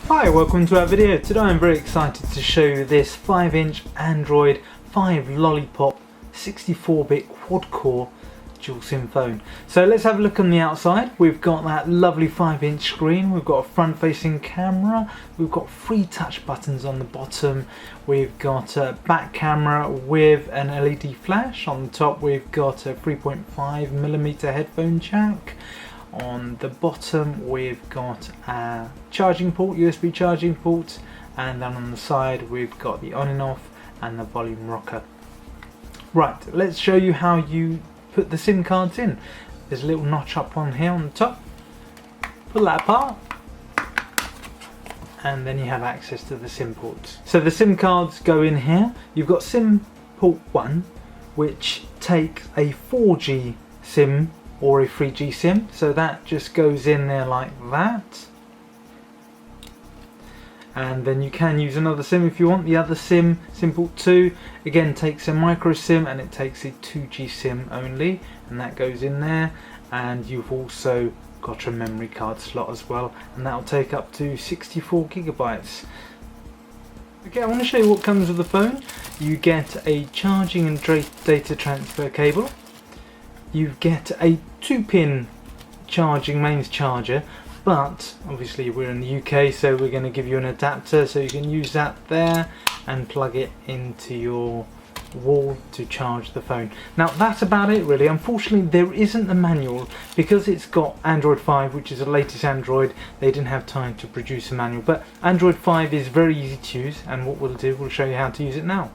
Hi, welcome to our video. Today I'm very excited to show you this 5-inch Android 5 Lollipop 64-bit quad-core dual SIM phone. So let's have a look on the outside. We've got that lovely 5-inch screen, we've got a front-facing camera, we've got 3 touch buttons on the bottom, we've got a back camera with an LED flash. On the top we've got a 3.5mm headphone jack. On the bottom we've got a charging port, USB charging port, and then on the side we've got the on and off and the volume rocker. Right, let's show you how you put the SIM cards in. There's a little notch up on here on the top. Pull that apart and then you have access to the SIM ports. So the SIM cards go in here. You've got SIM port 1, which takes a 4G SIM or a 3G SIM, so that just goes in there like that, and then you can use another SIM if you want. The other SIM, SIM port 2, again takes a micro SIM and it takes a 2G SIM only, and that goes in there. And you've also got a memory card slot as well, and that'll take up to 64 gigabytes. Okay, I want to show you what comes with the phone. You get a charging and data transfer cable. You get a 2-pin charging mains charger, but obviously we're in the UK, so we're going to give you an adapter so you can use that there and plug it into your wall to charge the phone. Now that's about it really. Unfortunately there isn't a manual because it's got Android 5, which is the latest Android. They didn't have time to produce a manual, but Android 5 is very easy to use, and what we'll do, we'll show you how to use it now.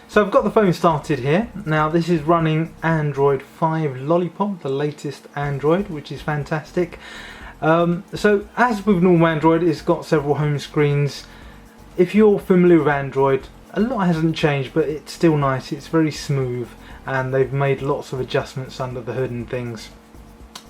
So I've got the phone started here. Now this is running Android 5 Lollipop, the latest Android, which is fantastic. So as with normal Android, it's got several home screens. If you're familiar with Android, a lot hasn't changed, but it's still nice. It's very smooth, and they've made lots of adjustments under the hood and things.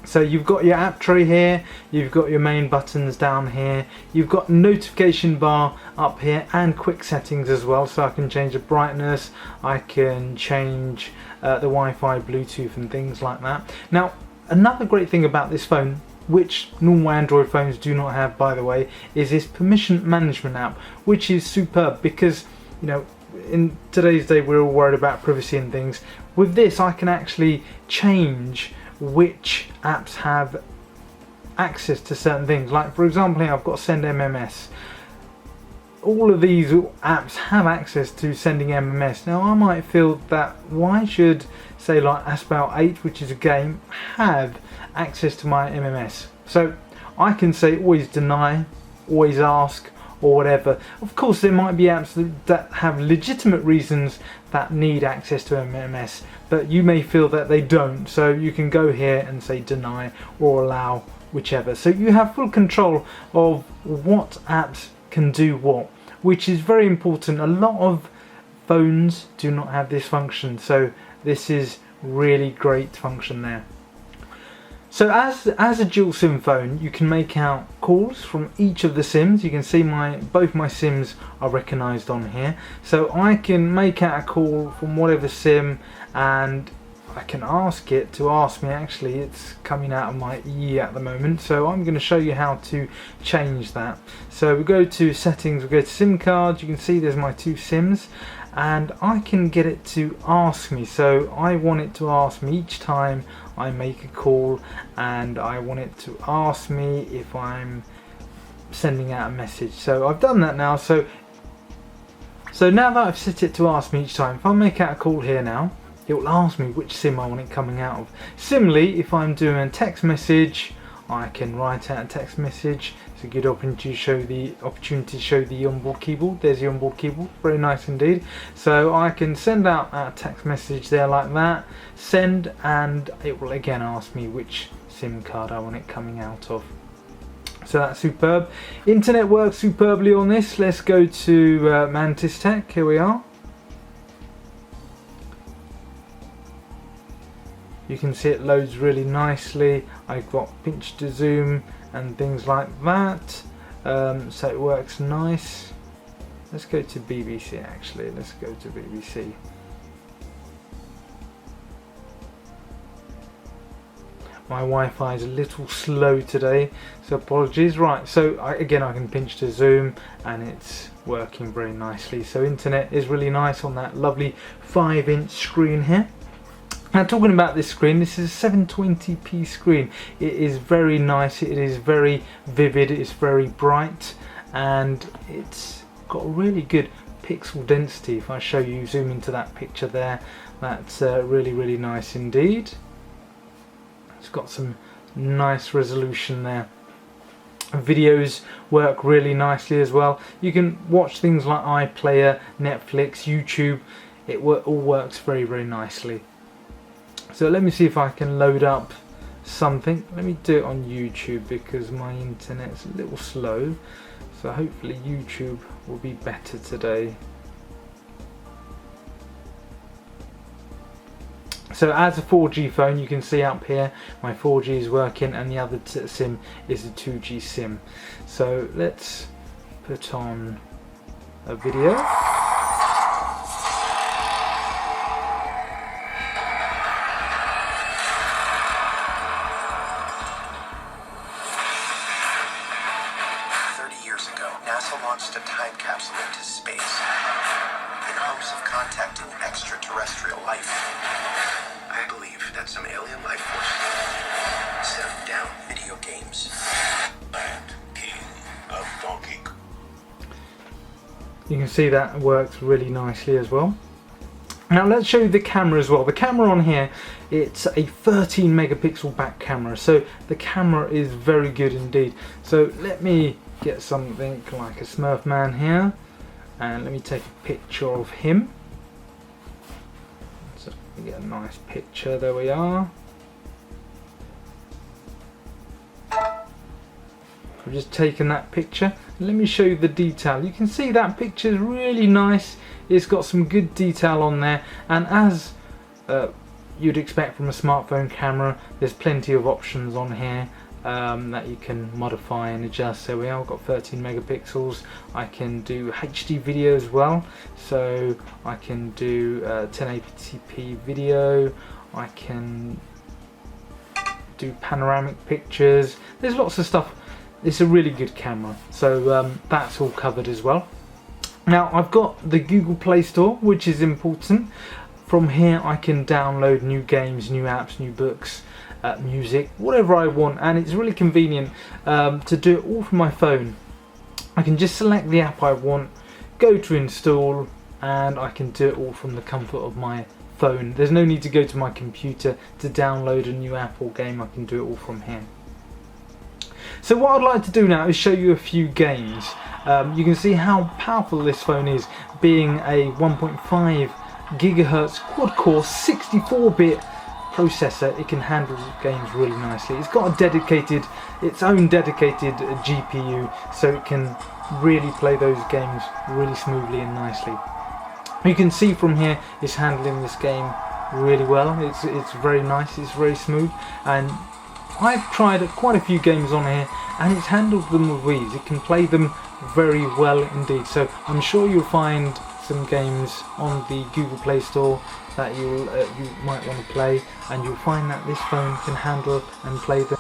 So you've got your app tray here, you've got your main buttons down here, you've got notification bar up here and quick settings as well, so I can change the brightness, I can change the Wi-Fi, Bluetooth and things like that. Now another great thing about this phone, which normal Android phones do not have by the way, is this permission management app, which is superb because, you know, in today's day we're all worried about privacy and things. With this I can actually change which apps have access to certain things. Like for example here I've got Send MMS. All of these apps have access to sending MMS. Now I might feel that why should say like Asphalt 8, which is a game, have access to my MMS? So I can say always deny, always ask, or whatever. Of course there might be apps that have legitimate reasons that need access to MMS, but you may feel that they don't, so you can go here and say deny or allow, whichever. So you have full control of what apps can do what, which is very important. A lot of phones do not have this function, so this is really great function there. So as a dual SIM phone, you can make out calls from each of the SIMs. You can see both my SIMs are recognised on here. So I can make out a call from whatever SIM, and I can ask it to ask me. Actually, it's coming out of my EE at the moment, so I'm going to show you how to change that. So we go to settings, we go to SIM cards. You can see there's my 2 SIMs, and I can get it to ask me. So I want it to ask me each time I make a call, and I want it to ask me if I'm sending out a message. So I've done that now. So now that I've set it to ask me each time, if I make out a call here now, it will ask me which SIM I want it coming out of. Similarly, if I'm doing a text message, I can write out a text message. It's a good opportunity to show the onboard keyboard. There's the onboard keyboard, very nice indeed. So I can send out a text message there like that, send, and it will again ask me which SIM card I want it coming out of. So that's superb. Internet works superbly on this. Let's go to Mantis Tech. Here we are. You can see it loads really nicely. I've got pinch to zoom and things like that, so it works nice. Let's go to BBC actually. Let's go to BBC. my Wi-Fi is a little slow today, so apologies. Right, so again I can pinch to zoom and it's working very nicely. So internet is really nice on that lovely 5-inch screen here. Now talking about this screen, this is a 720p screen. It is very nice, it is very vivid, it's very bright, and it's got really good pixel density. If I show you, zoom into that picture there, that's really nice indeed. It's got some nice resolution there. Videos work really nicely as well. You can watch things like iPlayer, Netflix, YouTube. It all works very nicely. So let me see if I can load up something. Let me do it on YouTube because my internet's a little slow. So hopefully YouTube will be better today. So as a 4G phone, you can see up here my 4G is working and the other SIM is a 2G SIM. So let's put on a video. NASA launched a time capsule into space in hopes of contacting extraterrestrial life. I believe that some alien life force set down video games. And king of Donkey. You can see that works really nicely as well. Now let's show you the camera as well. The camera on here, it's a 13 megapixel back camera, so the camera is very good indeed. So let me get something like a Smurf man here, and let me take a picture of him. So we get a nice picture. There we are. I've just taken that picture. Let me show you the detail. You can see that picture is really nice. It's got some good detail on there, and as you'd expect from a smartphone camera, there's plenty of options on here that you can modify and adjust. So we have got 13 megapixels. I can do HD video as well, so I can do 1080p video. I can do panoramic pictures. There's lots of stuff. It's a really good camera, so that's all covered as well. Now I've got the Google Play Store, which is important. From here I can download new games, new apps, new books, music, whatever I want, and it's really convenient to do it all from my phone. I can just select the app I want, go to install, and I can do it all from the comfort of my phone. There's no need to go to my computer to download a new app or game. I can do it all from here. So what I'd like to do now is show you a few games. You can see how powerful this phone is, being a 1.5 gigahertz quad-core 64-bit processor. It can handle games really nicely. It's got its own dedicated GPU, so it can really play those games really smoothly and nicely. You can see from here it's handling this game really well. It's very nice, it's very smooth, and I've tried quite a few games on here and it's handled them with ease. It can play them very well indeed. So I'm sure you'll find some games on the Google Play Store that you might want to play, and you'll find that this phone can handle and play them.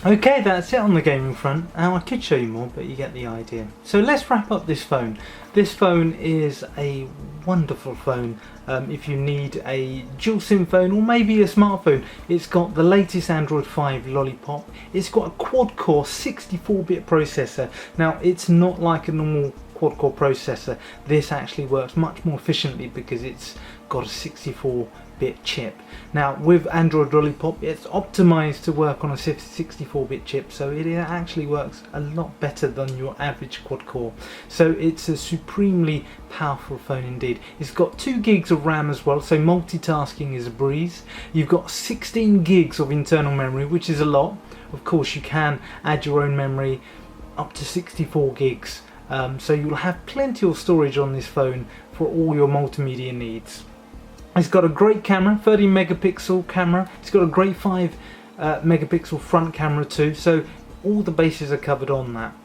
Okay, that's it on the gaming front. Now I could show you more, but you get the idea. So let's wrap up this phone. This phone is a wonderful phone if you need a dual SIM phone or maybe a smartphone. It's got the latest Android 5 Lollipop. It's got a quad-core 64-bit processor. Now it's not like a normal quad-core processor, this actually works much more efficiently because it's got a 64-bit chip. Now with Android Lollipop, it's optimized to work on a 64-bit chip, so it actually works a lot better than your average quad-core. So it's a supremely powerful phone indeed. It's got 2 gigs of RAM as well, so multitasking is a breeze. You've got 16 gigs of internal memory, which is a lot. Of course, you can add your own memory up to 64 gigs. So you'll have plenty of storage on this phone for all your multimedia needs. It's got a great camera, 30 megapixel camera. It's got a great 5 megapixel front camera too, so all the bases are covered on that.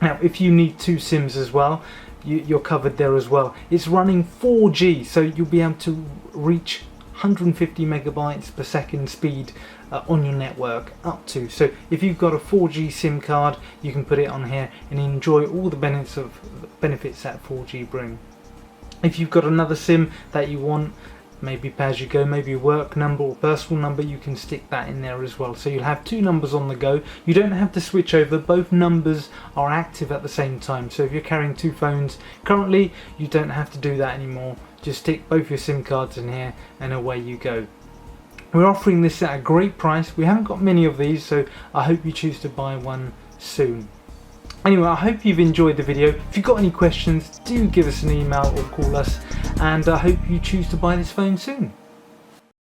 Now if you need 2 SIMs as well, you're covered there as well. It's running 4G, so you'll be able to reach 150 megabytes per second speed on your network up to. So if you've got a 4G SIM card, you can put it on here and enjoy all the benefits that 4G bring. If you've got another SIM that you want, maybe pay as you go, maybe a work number or personal number, you can stick that in there as well. So you'll have 2 numbers on the go. You don't have to switch over, both numbers are active at the same time. So if you're carrying 2 phones currently, you don't have to do that anymore. Just stick both your SIM cards in here and away you go. We're offering this at a great price. We haven't got many of these, so I hope you choose to buy one soon. Anyway, I hope you've enjoyed the video. If you've got any questions, do give us an email or call us, and I hope you choose to buy this phone soon.